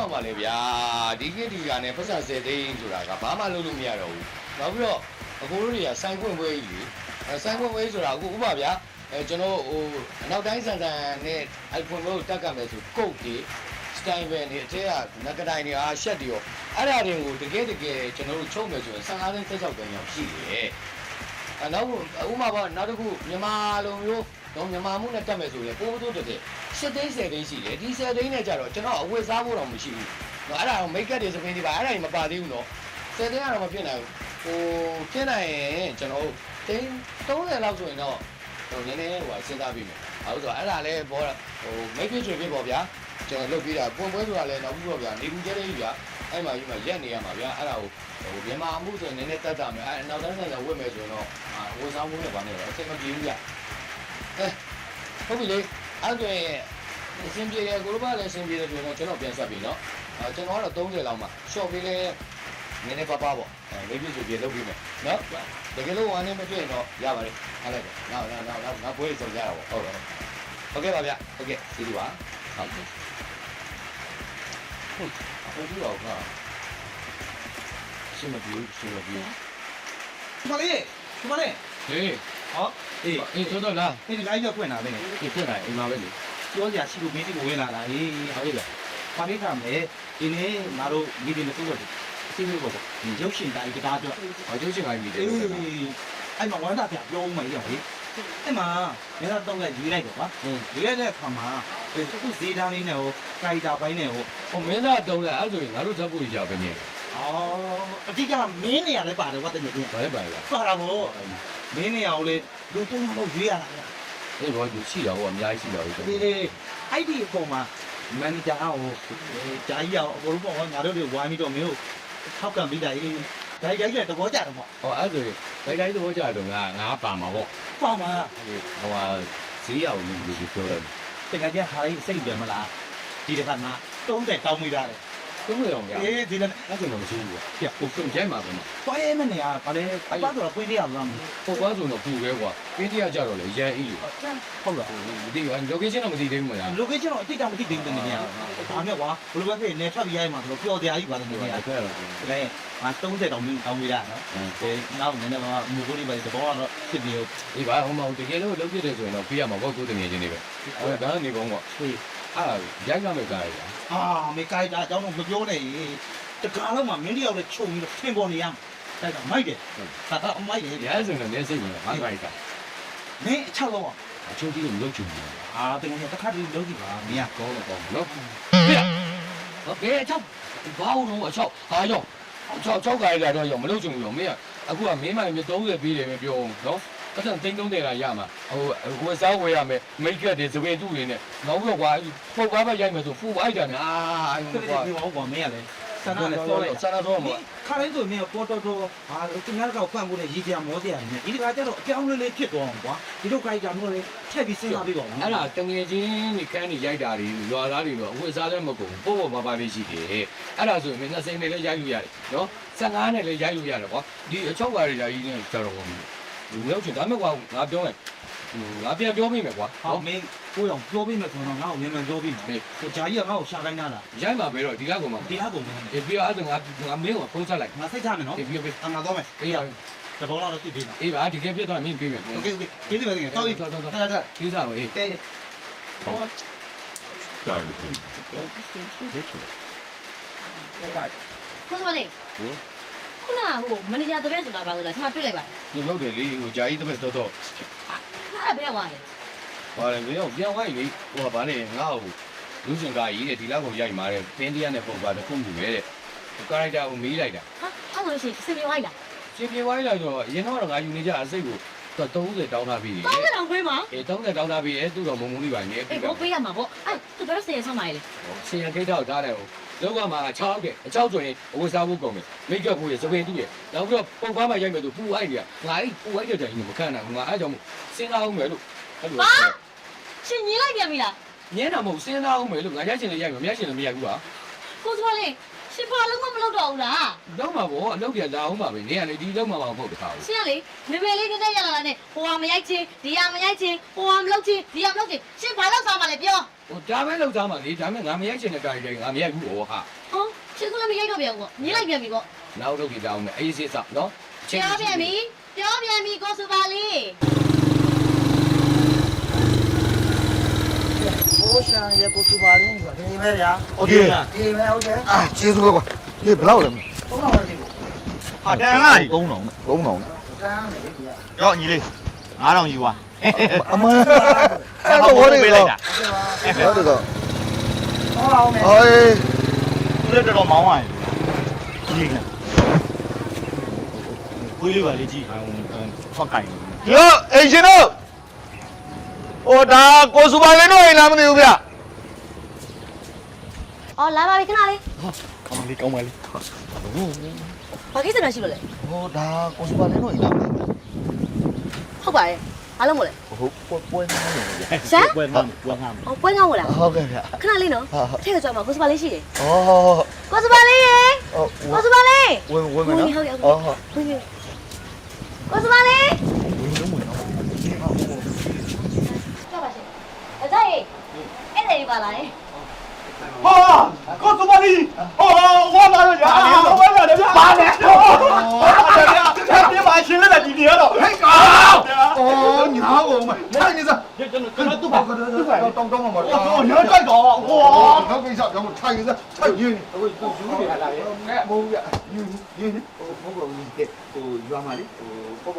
တော့မှလည်းဗျာဒီကိဒီကနဲ့ပတ်စံ10သိန်းဆိုတာကဘာမှလုပ်လို့မရတော့ဘူးနောက်ပြီးတော့အကိုတို့တွေကစိုင်းခွင့်ပွဲကြီးလေစိုင်းခွင့်ပွဲဆိုတာအခုဥပဗျာကျွန်တော်ဟိုနောက်တိုင်းဆန်ဆန်နဲ့အဲ့ခွင့်ပွဲကိုတက်ကမယ်ဆိုကုတ်ကြီးစတိုင်ပဲနေအထက်ကငကတိုင်တွေအားရှက်တွေရောအဲ့ဒါတွေကိုတကယ်ကျွန်တော်တို့ချုပ်မယ်ဆိုရင်15သိန်း16သိန်းရောက်ရှိတယ်နောက်ဥပမာနောက်တစ်ခုမြန်မာလိုမျိုးတော့မြန်မာမှုနဲ့တက်မယ်ဆိုရင်ပိုးတိုးတက်7သိန်း10သိန်းရှိတယ်ဒီ10သိန်းနဲ့ကြတော့ကျွန်တော်အဝတ်စားဖို့တော့မရှိဘူး။အဲ့ဒါတော့မိတ်ကပ်တွေစပင်းတွေပါအဲ့ဒါကြီးမပါသေးဘူးနော်။10သိန်းကတော့မဖြစ်နိုင်ဘူး။ဖြစ်နိုင်ရင်ကျွန်တော်သိန်း30လောက်ဆိုရင်တော့နည်းနည်းစဉ်းစားပြီးမယ်။ဟုတ်ဆိုအဲ့ဒါလည်းဘောမိတ်ပြချွေပြပေါ့ဗျာ။ကျွန်တော်လုပ်ပြီးတာပွင့်ပွဲဆိုတာလည်းနောက်ပြီးတော့ဗျာနေကူကျဲတဲ့ကြီးဗျာ။အဲ့မှာကြီးမှာရက်နေရမှာဗျာ။အဲ့ဒါကိုမြန်မာမှုဆိုရင်နည်းနည်းတက်တာမယ်။အဲ့နောက်တိုင်းဆိုင်ဝတ်မယ်ဆိုရင်တော့ဝတ်စားမှုနဲ့ဗာနေတော့အချိန်မပြေဘူးဗျာ။ဟုတ်ပြီလေအဲ့ဒါအရှင်ပြေတယ်ကိုလိုပါလည်းအရှင်ပြေတယ်ဆိုတော့ကျွန်တော်ပြန်ဆက်ပြီเนาะကျွန်တော်ကတော့30လောက်မှ short ပေးလဲနည်းနည်းပါပေါ့လေးပြည့်စုံပြေလုပ်ပြီးမယ်เนาะတကယ်လို့ဝမ်းနေမပြည့်တော့ရပါတယ်အားလိုက်ပါနောက်ပွဲစုံကြတာပေါ့ဟုတ်ကဲ့ပါဗျဟုတ်ကဲ့စီးပါဟုတ်ဟုတ်ပြီတော့ရှင်းမပြေဒီမလေးဟေးဟောအေးတော်လားဒီလိုက်တော့ဖွင့်လာပဲဒီဖွင့်လာအိမ်မှာပဲလေပြောစရာရှိလို့မင်းဒီကိုဝင်လာတာဟေးဟုတ်ပြီပါလိခါမယ်ဒီနေ့ငါတို့မိဒီမစိုးတော့အစီအစဉ်ပေါ့ဒီရုပ်ရှင်တိုင်းတရားအတွက်ရုပ်ရှင်တိုင်းမိတယ်အဲ့မှာဝမ်းသာပြပြောဦးမယ်ရောဟေးအဲ့မှာမင်းတော့လိုက်ရွေးလိုက်တော့ကွာရွေးလိုက်တဲ့အခါမှာအခုဈေးတန်းလေးနဲ့ဟိုကာရီတာပိုင်းနဲ့ဟိုမင်းသားတုံးလိုက်အဲ့ဆိုရင်ငါတို့ဇက်ဖို့ရပဲနေအတိကမင်းနေရလဲပါတယ်ကွာတကယ်ကြီးပါတယ်ပါတာဗောမင်းနေရအောင်လေလူတုံးတော့ရွေးရတာအေးဘောသူရှိတာဟိုအများကြီးရှိတာဟုတ်တယ်အဲ့ဒီအပေါ်မှာမန်နေဂျာဟိုဂျာကြီးအောင်အကုန်လုံးပေါ့ငါတို့တွေဝိုင်းပြီးတော့မင်းတို့ထောက်ကံပြီးတာအေးဒိုင်လည်းသဘောကျတယ်ပေါ့ဟောအဲ့ဆိုဒိုင်သဘောကျတော့ငါပါမှာပေါ့ပါမှာဟိုဟာဈေးရောက်နေပြီပြောတယ်တကယ်ကြီးဟာလေးစိတ်တယ်မလားဒီတစ်ခါမှာ30တောင်းမိတာလေ30အောင်ကြာအေးဒီလည်းအဲ့ဆိုတော့မရှိဘူးပြဟိုဆုံးကျိုင်းမှာပဲသွားရဲမနေရဗာလေအပတ်တော့ပွင့်တရားလားဟိုသွားဆိုတော့ပူပဲကွာပြင်းတရားကြတော့လေရန်အေးဟုတ်လားဒီက location တော့မသိသေးဘူးမလား location တော့အတိအကျမသိသေးဘူးတကယ်ကြီးဒါနဲ့ကွာဘယ်လိုပဲဖြစ်နေထပ်ပြီးရိုက်မှာဆိုတော့ပျော်တရားကြီးပါတကယ်ကြီးအဲ့ဒါတော့ဒါနဲ့ငါ30တောင်းမိတာနော်နောက်နည်းနည်းမူကိုလေးပဲသဘောကတော့ဖြစ်ပြီးဒီပါဟိုမှာတကယ်လို့လုပ်ဖြစ်တယ်ဆိုရင်တော့ပြရမှာပေါ့ကိုတငယ်ချင်းတွေပဲအဲ့ဒါကနေကောင်းပေါ့အဲ့ရိုက်ရမယ်ကားရမေကိုက်တာအကြောင်းတော့မပြောနဲ့တကားလုံးမှာမင်းတယောက်လည်းချုပ်ပြီးတော့ထင်ပေါ်နေရမှာတိုက်တာမိုက်တယ်ဒါကအမိုက်တယ်ရဲဆိုတော့နေစိတ်ဝင်ဘာမိုက်တာမင်းအချက်လုံးအချိုးကြီးကိုလုပ်ချင်တယ်တကယ်တစ်ခါတည်းလုပ်ကြည့်ပါမင်းကောင်းတော့နော်ပြဟုတ်ကဲ့အချောက်ဘာလို့အချောက်ဟာရော6ကားရတော့ရောမလုပ်ချင်ဘူးရောမင်းအခုကမင်းမိုင်30ပေးတယ်ပဲပြောအောင်နော်အဲ့ဒါ30လာရမှာဟိုစားဝယ်ရမယ်မိတ်ကတ်တွေစပယ်တူတွေနဲ့နောက်တော့ကွာပုတ်ကားပဲရိုက်မယ်ဆိုဖူအိုက်တာနဲ့အဲ့ကွာဒီဘောကွာမင်းရလေဆန္ဒနဲ့ဆောလိုက်ဆန္ဒတော့မှာခါတိုင်းဆိုမင်းပေါ်တော်ဟာသူများကောက်ဖန်ဖို့နဲ့ရည်ကြမောစရာနေဒီကကြတော့အပြောင်းလေးဖြစ်သွားအောင်ကွာဒီတော့ခိုက်ကြမျိုးလေးထက်ပြီးစဉ်းစားပြီးတော့အဲ့ဒါတငယ်ချင်းဒီကန်းကြီးရိုက်တာတွေရွာသားတွေတော့အဝတ်စားလည်းမကုန်ပို့ပါပါလေးရှိတယ်အဲ့ဒါဆိုရင်20နဲ့လည်းရိုက်လို့ရတယ်နော်15နဲ့လည်းရိုက်လို့ရတယ်ကွာဒီအချောက်ကားတွေဓာကြီးနဲ့ကြတော့လူရောက်ချင်ဒါမှမဟုတ်ငါပြောမယ်ငါပြန်ပြောမိမယ်ကွာဟုတ်မင်းကိုအောင်ပြောပြီးမှဆိုတော့ငါ့ကိုမြန်ပြောပြီးမယ်ဟိုဂျာကြီးကငါ့ကိုရှာခိုင်းတာရိုက်မှာပဲတော့ဒီကကောင်မှာဒီကကောင်အေးပြီးတော့အဲ့ဒါငါမင်းကိုဖုန်းဆက်လိုက်ငါစိတ်ချမယ်နော်အေးပြီးတော့ငါသွားမယ်အေးတဘောတော့သိပြီအေးပါဒီကပြတ်တော့မင်းပြီးမယ်โอเคကျေးဇူးပါတကယ်တော်ပြီတော်ကျေးဇူးပါအေးတဲ့ဟောတာလို့ခွန်းမလေးခုနကဟိုမန်နေဂျာတပည့်ဆိုတာပါလို့လားကျွန်မတွေ့လိုက်ပါတယ်ဒီလုပ်တယ်လေဟိုဂျာကြီးတပည့်တော့အဲ့ဒါဘယ်သွားလဲဘာလဲမင်းတို့ပြန်သွားပြီဟိုကဘာလဲငါ့ကိုလူရှင်ကားကြီးတဲ့ဒီလောက်ကိုရိုက်มาတဲ့ပင်းတရားနဲ့ပုံပါတစ်ခုမှုပဲတဲ့ကာရိုက်တာကိုမေးလိုက်တာဟာအဲ့လိုရှိစင်ပြေဝိုင်းလားစင်ပြေဝိုင်းလာဆိုတော့အရင်တော့ငါယူနေကြအစိတ်ကို30တောင်းထားပြီ30တောင်းပေးမှာအေး30တောင်းထားပြီသူ့တော့မုံမုံလေးပါနေပြီအေးကိုပေးရမှာပေါ့အဲ့သူတို့ဆေးရဆောင်ပါလေဆေးရခိတ်တော့ထားတယ်ဟိုလောကမှာ6တဲ့အချောက်ဆိုရင်အဝတ်စားဖို့ကုန်မယ်မိတ်ကပ်ဖို့ရစပင်းတူရနောက်ပြီးတော့ပုံကားမှရိုက်မယ်ဆိုပူအိုက်တွေကငါအဲ့ပူအိုက်တဲ့တိုင်ကြီးမခံနိုင်ဘူးငါအဲ့ကြောင့်စဉ်းစားအောင်မယ်လို့အဲ့လိုဟာရှင်ညီလိုက်ပြန်ပြီလားညင်းတာမဟုတ်စဉ်းစားအောင်မယ်လို့ငါရိုက်ချင်လည်းရိုက်မယ်မရိုက်ချင်လည်းမရိုက်ဘူးပါကိုစွာလေးရှင်ဘာလုံးမလုပ်တော့ဘူးလားလုံးမှာပေါ့အလုပ်ပြလာအောင်ပါပဲနေရလေဒီလုံးမှာမဟုတ်တခါဘူးရှင်ကလေမေမေလေးတက်တက်ရလာတာနဲ့ဟိုဟာမရိုက်ချင်းဒီဟာမရိုက်ချင်းဟိုဟာမလုပ်ချင်းဒီဟာမလုပ်ချင်းရှင်ဘာလို့စားမှလဲပြောဟ ဟိုဒါပဲလောက်သားမှာလေဒါမဲ့ငါမရိုက်ချင်တဲ့ကားကြီးငါမရိုက်ဘူးဟောဟာ ဟောချစ်ကလည်းမရိုက်တော့ပြန်ဘူးပေါ့မြင်လိုက်ပြန်ပြီပေါ့ နောက်တော့ဒီတောင်းမယ်အေးစစ်စောက်နော် ပြောပြန်ပြီကိုစုပါလေး ဘိုးရှာရဲ့ကိုစုပါလင်းဆိုတာဒီမဲ့ဗျာ โอเค ဒီမဲ့ဟုတ်တယ် အာကျေးဇူးပဲကွာဒီဘယ်လောက်လဲ သုံးတော့ဒီကို ဟာတန်လား 3000 3000 တန်းမယ်လေဒီက ရောညီလေး9000ယူပါ အမအဲ့တော့ဝေးနေတော့ဟုတ်တော့ ဟောအောင်မယ် ဟေး သူလည်းတော်တော်မောင်းပါရဲ့ကြီးကခွေးလေးပါလေကြီးဖောက်ကင် ရောအင်ဂျင်တို့ဟိုဒါကိုစုပါလင်းတို့အိမ်လားမသိဘူးဗျ အော်လာပါပြီခဏလေး ကောင်းပါလေ ဘာကိစ္စများရှိလို့လဲ ဟိုဒါကိုစုပါလင်းတို့အိမ်လားမသိဘူး ဟုတ်ပါတယ်အားလုံးမို့လဲ ဟုတ်ပွဲနေတယ်ဗျ ရှမ်း ပွဲမှန်ပွဲမှန် အော်ပွဲကောင်းမို့လား ဟုတ်ကဲ့ဗျ ခဏလေးနော်ထည့်ကြွမှာကိုစုပါလေးရှိတယ် ဩ ကိုစုပါလေးရေ ဟို ကိုစုပါလေး ဝင်မယ်နော် ဟုတ်ကဲ့ ဩ ဟုတ်ကိုစုပါလေးကြပါရှင်အကြိုက်အဲ့ဒါကြီးပါလား ဟာကောစပါလီဟောဝါလာရဝါလာရပါလေဒီမှာရှင်းလက်ဒီနေရတော့ဟဲ့ကော ဩညာကုန်မယ်ထိုင်နေစ ကျွန်တော်တူပါကတော့ တောင်းမှာ ဟောညကြိုက်တော့ဟော နောက်ကိစ္စကြောင့်ထိုင်နေစထိုင်ရင်း အခုသူယူနေတာလားလေ မဟုတ်ဗျယူရင်းဟိုမဟုတ်ဘူးဟိုရွာမှာလေဟို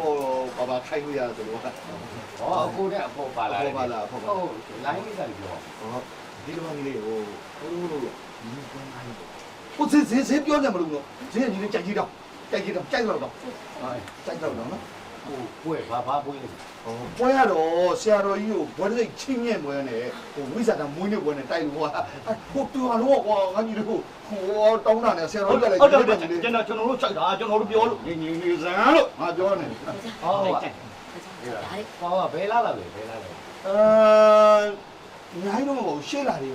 ပေါ်ဘာထိုင်လို့ရဆိုတော့ ဟောအခုတဲ့အဖို့ပါလာ ပေါ်ပါလားပေါ်ပါ ဟုတ်လိုင်းကိစ္စတွေပြော ဒီလိုမျိုးလေးဟိုဒီကွန်းတိုင်းကိုဈေးပြောကြမလို့နော်ဈေးကညီလေးကြိုက်ကြည့်တော့ကြိုက်တော့ကြိုက်တော့ကြိုက်တော့နော် ဟိုပွဲဘာပွဲလဲ ဟိုပွဲရတော့ဆရာတော်ကြီးကိုဘွဲတိတ်ချင်းမြင့်ပွဲနဲ့ဟိုဝိဇာတမွေးနေပွဲနဲ့တိုက်လို့ကွာဟိုတူအောင်တော့ကွာငါကြီးတို့ဟိုတောင်းတာနဲ့ဆရာတော်ကြီးကလည်း ဟုတ်တယ်ကျွန်တော်တို့ကြိုက်တာကျွန်တော်တို့ပြောလို့ ညီဇန်လို့ငါပြောနေ ဟောဟောဘယ်လာလဲဘယ်လာလဲ ညာတော့မဟုတ်ရှေ့လာတွေ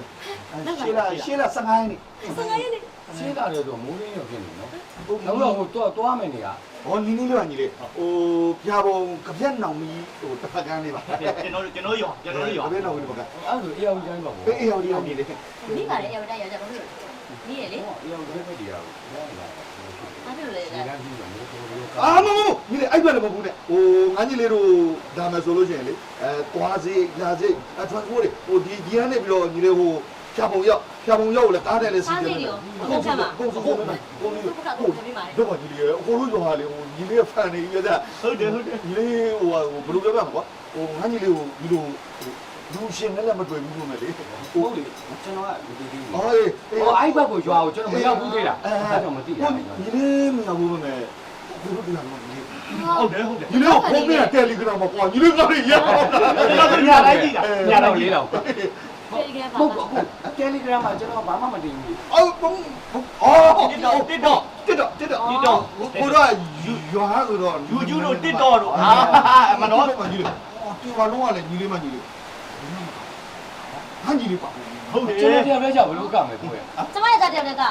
ရှေ့လာ15ရက်နေ 15ရက်နေ ရှင်းတာလေတော့မိုးရင်းရောဖြစ်နေနော်နောက်တော့ဟိုတော့မယ်နေရ ဟောနီးလေးပါညီလေးဟိုပြာပုံကပြက်နောင်မီဟိုတစ်ဖက်ကန်းလေးပါ ကျွန်တော်ရော ကပြက်နောင်မီတစ်ဖက်ကန်း အဲ့ဒါအေးအောင်ကျန်းပါဘော အေးရောက်ဒီရောက်ညီလေး မိပါတယ်ရောက်တိုင်းရောက်ကြပါလို့မိရလေ အေးအောင်ကျန်းပဲဒီရအောင် ဘာဖြစ်လို့လဲ ဒီကမ်းပြီးတော့မိုးတော်ရော အာမမညီလေးအဲ့ဘက်လည်းမဟုတ်ဘူးတဲ့ဟိုငါညီလေးတို့ဒါမယ်ဆိုလို့ရှိရင်လေသွားစေးလာစေးtransport ဟိုဒီကနေပြီးတော့ညီလေးဟိုဖြာပုံရောက်လေကားတယ်လေစီးတယ်ကုန်စမှာကုန်စကုန်မှာကုန်လေးတော့ညီလေးအကိုတို့ကြော်ဟာလေဟိုညီလေးဖန်နေရတဲ့ ဟုတ်တယ် ညီလေးဟိုဘယ်လိုပြောပြမလဲကွာဟိုငါညီလေးကိုဒီလိုလူရှင်နဲ့လည်းမတွေ့ဘူးလို့မယ်လေ ဟုတ်လေကျွန်တော်ကဒီဒီ ဟော ဟိုအဲ့ဘက်ကိုရွာကိုကျွန်တော်မရောက်ဘူးသေးလားအဲ့တော့မသိရဘူး ညီလေးမရောက်ဘူးမယ်ကိုတို့တရားမှာညီလေး ဟုတ်တယ် ညီလေးကိုဖုန်းနဲ့တယ်လီဂရမ်မှာကွာညီလေးကလည်းရအောင် ညာလိုက်ကြည့်တာ ညတော့၄တော့ ဒီကဲပါ ဟုတ်ပါဘူးတယ်လီဂရမ်မှာကျွန်တော်ဘာမှမတင်ဘူး အော်ဘုံအော်တစ်တော့ကိုတော့ရွာဆိုတော့ ယူကျူတို့တစ်တော့တို့ဟာမနော် ညီလေးဒီဘာလုံးကလည်းညီလေးမညီလေးဟာညီလေးပါ ဟုတ်တယ် ကျွန်တော်တရားပဲကြောက်ဘလို့ကမယ်ကိုရ ကျမရဲ့သားတယောက်တည်းကမှာ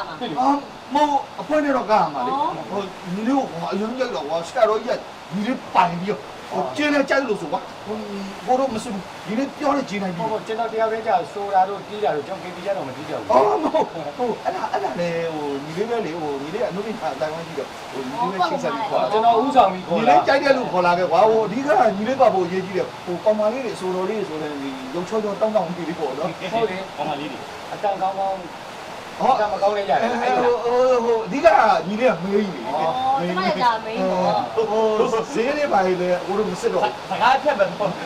မောအဖွဲနဲ့တော့ကားမှာလေဟိုညီလေးကိုအရင်ကြိုက်တော့ကွာဆရာတော်ကြီးကညီလေးပိုင်ပြီးဟိုကျင်းနဲ့ကြိုက်လို့ဆိုကွာဟိုတော့မစဘူးညီလေးပြောတဲ့ဂျင်းနိုင်ပြီ ဟုတ်ကျွန်တော်တရားပဲကြောက်ဆိုတာတို့တီးတာတို့ကျွန်တော်ကေပီကြတော့မတီးကြဘူး အော်မဟုတ်ဟိုအဲ့ဒါလေဟိုညီလေးပဲလေဟိုညီလေးကအနုပညာအတိုင်းဝိုင်းကြည့်တော့ဟိုညီလေးနဲ့ချင်းဆက်ပြီးခေါ် ကျွန်တော်ဥဆောင်ပြီးခေါ် ညီ လာ လေးကြိုက်တဲ့လူခေါ်လာခဲ့ကွာဟိုအဓိကညီလေးပါဖို့အရေးကြီးတယ်ဟိုကောင်မလေးတွေဆိုတော်လေးတွေဆိုရင်ဒီရုံချောချောတောင်းတောင်းပြီးလေးပေါ့နော် ဟုတ်လေ ကောင်းပါလေးတွေ အတန်ကောင်းကောင်း ဟော အတန်မကောင်းလေးရတယ်အဲ့ဒါ ဟိုအဓိကညီလေးကမေးကြီး အော်ကျမရဲ့သားမင်းပေါ့ ဟိုဈေးလေးပါလေဟိုတော့မစစ်တော့ စကားဖြတ်ပဲ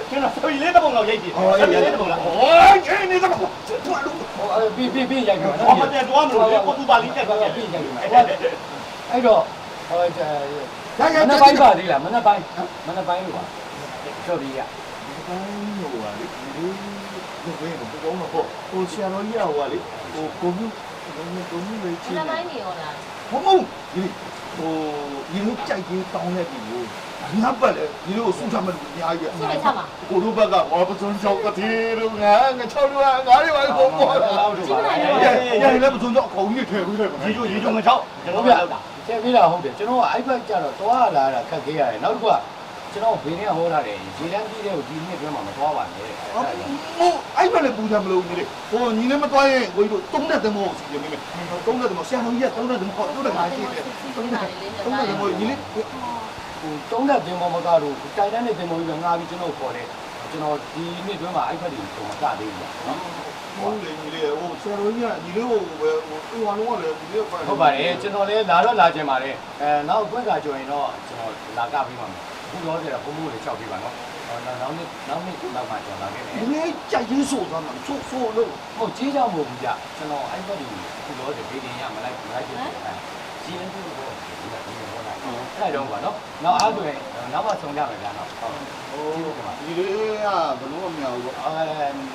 ကျွန်တော်ဆိုရီလေးတစ်ပုံလောက်ရိုက်ကြည့်ဆိုရီလေးတစ်ပုံလောက် ဟိုချင်းနေတော့ဘာလို့ ဟိုပြီးရိုက်တော့ ဟောမတဲ့တော့မလို့ကိုသူပါလေးတက်သွားတယ် ပြီးရိုက်တော့အဲ့တော့ဟိုမ ရရ နက်ပိုင်းပါသေးလားမနက်ပိုင်းလို့ပါကျော်ပြီးရ ဟိုဟာလေဒီလိုဘယ်လိုပုံတော့ဟိုဆရာတော်ကြီးကဟိုဟာလေဟိုကွန်ပျူလေးချင်း နမိုင်းနေရောလား မဟုတ်ဒီဟိုဒီလိုကြိုက်ကြီးတောင်းတဲ့ပြည်ကိုငါပတ်လေဒီလိုဆူချမယ်အများကြီး သူ့ရဲ့ချမှာ ကိုတို့ဘက်ကဟောပစုံချောက်ကတိတို့ငါ6တို့ငါတွေပါကိုပေါ်လာ လောက်တို့ပါလား ရရလည်းပစုံချောက်အကုန်ကြီးထည့်ပြီးတယ် ရေချိုမချောက်ကျွန် ဟု တော် တ် က ပြ လောက်တာ ကျဲပြီးတာဟုတ်တယ်ကျွန်တော်က iPad ကြတော့သွားလာတာခက်ခဲရတယ်နောက်တစ်ခုက ကျွန်တော်ဘေးနဲ့ဟောထားတယ်ရေလမ်းကြီးတဲ့ကိုဒီနှစ်တွင်းမှာမသွားပါနဲ့ ဟိုအဲ့ဘက်လည်းပူတယ်မလို့ညီလေးဟိုညီလေးမသွားရင်ကိုကြီးတို့တုံးတဲ့သမောစီရမိမယ်တုံးတဲ့သမောဆရာတော်ကြီးကတုံးတဲ့သမောတို့တကားရှိတယ်တုံးတဲ့သမောညီလေး ဟိုတုံးတဲ့တင်မောမကတော့တိုင်တန်းတဲ့တင်မောကြီးကငါပြီးကျွန်တော်ခေါ်တယ်ကျွန်တော်ဒီနှစ်တွင်းမှာအဲ့ဘက်တွေကိုမကသေးဘူးနော် ဟုတ်လေညီလေးဟိုဆရာတော်ကြီးကညီလေးကိုဟိုဟိုလုံးကလည်းညီလေးကို ဟုတ်ပါတယ်ကျွန်တော်လည်းလာတော့လာကြပါတယ်နောက်ကွက်ကကြော်ရင်တော့ကျွန်တော်လာကပြီးပါမယ်ခုတော့ကျတော့ဘုံဘိုးလေး၆ပြီးပါနော်နောက်နေ့နောက်မှကျွန်တော်လာခဲ့တယ် ညီလေးကြိုက်ရင်းဆိုသွားမှာဆိုလို့ ဟုတ်ကြေးကြောင်မဟုတ်ဘူးကြကျွန်တော်အဲ့ဘက်ဒီခုတော့ဘေးတင်ရမလိုက်ပြစ်တယ်ကြီးရင်သူ့ကိုဒီကဒီဟောလိုက်အဲ့တော့ကွာနော်နောက်အားဆိုရင်နောက်မှဆုံးကြမယ်ဗျာနော်ဟုတ် ဟိုညီလေးကဘလို့မမြောက်ဘူး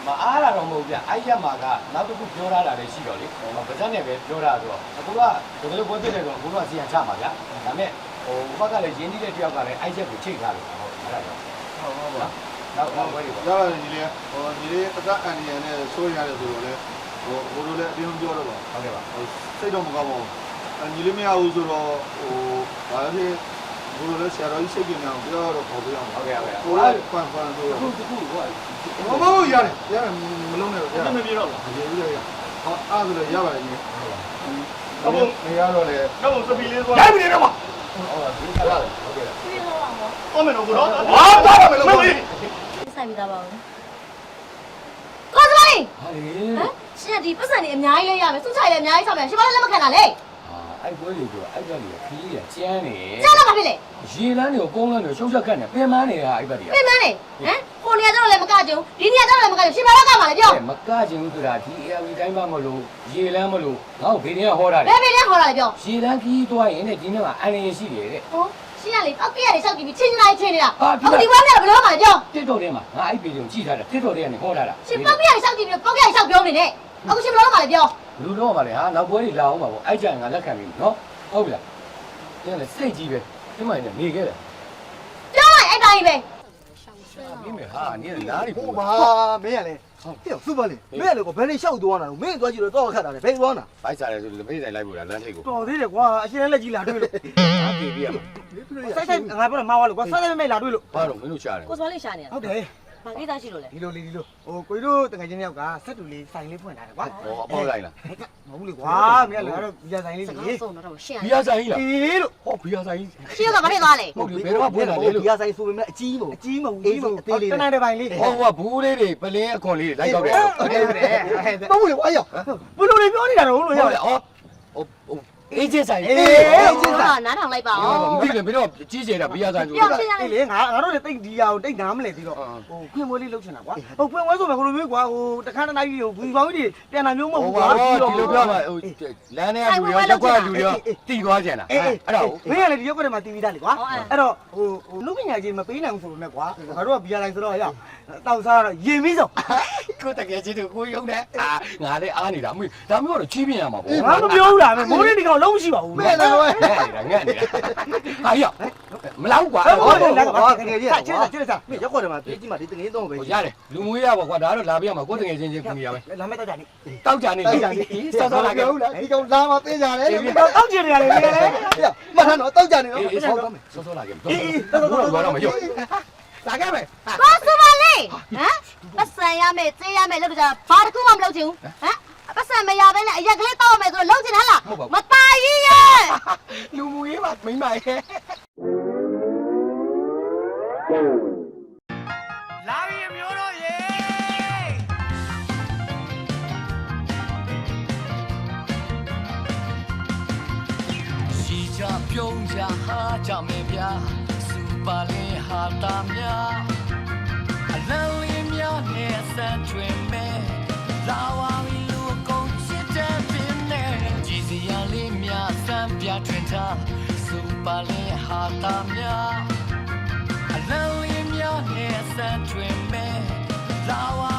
မအားတာတော့မဟုတ်ဗျအဲ့ရက်မှာကနောက်တစ်ခုပြောထားတာလည်းရှိတော့လေဗဇက်နဲ့ပဲပြောတာဆိုတော့အခုကဒီလိုပွဲဖြစ်တယ်ဆိုတော့ဘုရားစီရင်ချမှာဗျဒါမဲ့ဟိုဘက်ကလည်းရင်းနှီးတဲ့တယောက်ကလည်းအဲ့ရက်ကိုချိန်ထားလို့ဟုတ်အဲ့ဒါတော့ ဟုတ်ပါ နောက်ပွဲတွေပေါ့ ရပါတယ်ညီလေးဟိုညီလေးအသက်အန္တရာယ်နဲ့စိုးရတယ်ဆိုတော့လေဟိုဘိုးတို့လည်းအတင်းပြောတော့ပါ ဟုတ်ကဲ့ပါ စိတ်တော့မကောင်းပါဘူးညီလေးမရဘူးဆိုတော့ဟိုဘာလဲဘိုးတို့လည်းဆရာတော်ကြီးစိတ်ကြင်အောင်ပြောတော့ခေါ်ပြအောင် ဟုတ်ကဲ့ဟုတ်ကဲ့ ဟိုလည်းဖန်ဆိုတော့ အခုဟိုက ဘာမရတယ်မလုံးနဲ့ရတယ်မပြေတော့ဘူးပြေဘူးလေဟောအားဆိုလည်းရပါတယ်ညီဟုတ်ပါမရတော့လေတော့စပီလေးသွားရိုက်ပြီတော့ပါ ဟုတ်ဒီကလာဟုတ်ကဲ့ ပြေတော့အောင်ပေါ့ အမေတို့ကတော့ဟာသွားပါမယ်လို့ ဆိုင်ပြီးသားပါဦးကောစမိုင်း ဟာလေ ဟမ်ရှင်ကဒီပတ်စံနေအများကြီးလေးရမယ်စုချိုင်လည်းအများကြီးဆောက်မယ်ရှင်ဘာလည်းလက်မခံတာလေ အဲ့ပွဲတွေကအဲ့ဘက်တွေကခီးရကျန်းနေ ကြားတော့ဘာဖြစ်လဲ ရေလန်းတွေကိုကုန်းလန်းတွေရှုပ်ချက်ခတ်နေပင်မနေတာအဲ့ဘက်တွေက ပြင်မနေဟမ်ကိုနေရာတော့လည်းမကကြုံဒီနေရာတော့လည်းမကကြုံရှင်ဘာလို့ကမှာလဲပြော မကချင်ဘူးဆိုတာဒီ AV တိုင်းပါမလို့ရေလန်းမလို့ငါ့ကိုဘေးတွေကဟောတာလေ ဘယ်ဘယ်လဲခေါ်တာလဲပြော ရေလန်းခီးသွားရင်တဲ့ဒီနေ့ကအန်ရရှိတယ်တဲ့ ဟောရှင်ကလေပောက်ကရနေဆောက်ကြည့်ပြီးချင်းချင်းလိုက်ချင်းနေတာအခုဒီဘွားမြတ်ဘယ်လိုမှလဲပြော တစ်တော်ထဲမှာငါအဲ့ဘေးတွေကိုကြည့်ထားတယ်တစ်တော်ထဲကနေဟောထားတာ ရှင်ပောက်ကရနေဆောက်ကြည့်ပြီးပောက်ကရနေဆောက်ပြောနေတယ်အခုရှင်ဘယ်လိုမှလဲပြော လူတော့ပါလေဟာနောက်ပွဲတွေလာအောင်ပါဗောအဲ့ကြရင်ငါလက်ခံပြီနော်ဟုတ်ပြီလားကျန်လေစိတ်ကြီးပဲဒီမှာနေခဲ့တယ် ပြောလိုက်အဲ့တိုင်းပဲ ပြီးမယ်ဟာနေနားတွေ ဟိုပါမင်းကလည်းဟေ့စူပါလေမင်းကလည်းဘယ်နဲ့ရှောက်သွားတာလို့မင်းသွားကြည့်တော့ခတ်တာလေဘယ်သွားတာ ဘိုက်စားတယ်ဆိုလက်ဖေးဆိုင်လိုက်ပို့တာလမ်းထိပ်ကို တော်သေးတယ်ကွာအရှင်လက်ကြီးလာတွေ့လို့ ဟာပြေးပြရမှာ ဆိုင်ဆိုင်ငါပြောတာမှားသွားလို့ကွာဆိုင်ဆိုင်မဲ့လာတွေ့လို့ ဘာတော့မင်းတို့ရှာတယ် ကိုစောလေးရှာနေတာ ဟုတ်တယ် ဘာကိစ္စရှိလို့လဲ ဒီလိုလေးဒီလိုဟိုကိုကြီးတို့တကယ်ချင်းတယောက်ကဆက်တူလေးဆိုင်လေးဖွင့်ထားတယ်ကွာ ဟောအပေါက်လိုက်လား မဟုတ်လေကွာမင်းကလည်းကတော့ဘီယာဆိုင်လေး စ ကြီး ကားဆုံးတော့ရှင်း ဘီယာဆိုင်ကြီးလား အေးလို့ ဟောဘီယာဆိုင်ကြီး ရှင်းတော့ဘာဖြစ်သွားလဲ ဟုတ်ပြီဘယ်တော့ဖွင့်တာလဲလို့ ဘီယာဆိုင်ဆိုပေမဲ့အကြီးမဟုတ်အကြီးမဟုတ်အသေးလေးတနင်္လာပိုင်းလေး ဟောဟောဘူးလေးတွေပလင်းအခွန်လေးတွေလိုက်ကောက်တယ် ဟုတ်တယ်ဟုတ်တယ်မဟုတ်လေကွာရောဘယ်လိုလေးပြောနေတာတော့လို့ ဟုတ် ရော တယ်ဟောအေးချစ်ဆိုင် ဟာနားထောင်လိုက်ပါဦး မသိလည်းဘယ်တော့ကြီးကျယ်တာဘီယာဆိုင်ဆို ပြောရှင်းရ အေးလေငါတို့လည်းတိတ်ဒီရအောင်တိတ်နားမလဲပြီးတော့ဟိုခွင့်မွေးလေးလှုပ်ချင်တာကွာဟိုခွင့်မွေးဆိုမဲ့ဘယ်လိုမျိုးကွာဟိုတခါတနိုင်ကြီးဟိုဘူပေါင်းကြီးပြန်လာမျိုးမဟုတ် ဟော ဘူးကွာ ပါဒီလိုပြောမှာဟိုလမ်းထဲကလူတွေရောတက်ကွာလူတွေရောတီသွားကြတာအဲ့ဒါကို မင်းကလည်းဒီရုပ်ကထဲမှာတီးပြီးသားလေကွာအဲ့တော့ဟိုလူပညာချင်းမပေးနိုင်ဘူးဆိုပေမဲ့ကွာငါတို့ကဘီယာလိုက်ဆိုတော့ဟဲ့တောက်စားတော့ရင်ပြီးဆုံး ကိုတကယ်ချင်းတို့ကိုယုံတယ်ငါလည်းအားနေတာမင်းဒါမျိုးတော့ချီးပြရမှာပေါ့ ငါမပြောဘူးလားမိုးလေးဒီကောင်လုံးမရှိပါဘူး ငဲ့နေတာငဲ့နေတာဟာရမလောက်ကွာ ဟုတ်တယ်လားကွာတကယ်ကြီးချစ်ချစ်စားမင်းရုပ်ကထဲမှာပြေးကြည့်မှဒီတငင်းတော့ပဲ ဟိုရတယ်လူမွေးရပါကွာဒါတော့လာပြရမှာကိုတကယ်ချင်းချင်းကူရမယ် လာမဲ့တော့ကြနေ တောက်ကြနေစောစောလာကြ ဟုတ်လားဒီကောင်လာမပေးကြတယ်တောက်ကြနေရတယ်လေမထမ်းတော့တောက်ကြနေတော့ အေးစောစောလာကြတော့တော့မရောလာခဲ့မယ် ဘာစမလေးဟမ်ပတ်စံရမယ်သေးရမယ်လို့ကြဘာတစ်ခုမှမလုပ်ချင်ဘူးဟမ်ပတ်စံမရဘဲနဲ့အရက်ကလေးတောက်မယ်ဆိုတော့လုပ်ချင်တာလားမตายကြီးရဲ့ လူမူရေးမှာမိမ့်ပါရဲ့ လာပြီအမျိုးတို့ရေ ရှိကြပြုံးကြဟာကြမယ်ဗျာစူပါလင်းဟာတာများအလန်းလေးများနဲ့ဆန်ထွင်မဲ့လာဝါမီလူကုန်ချစ်တဲ့ပင်နဲ့ကြည်စရာလေးများဆန်ပြထွင်ထားစူပါလင်းဟာတာများအလန်းလေးများနဲ့ဆန်ထွင်မဲ့လာဝါ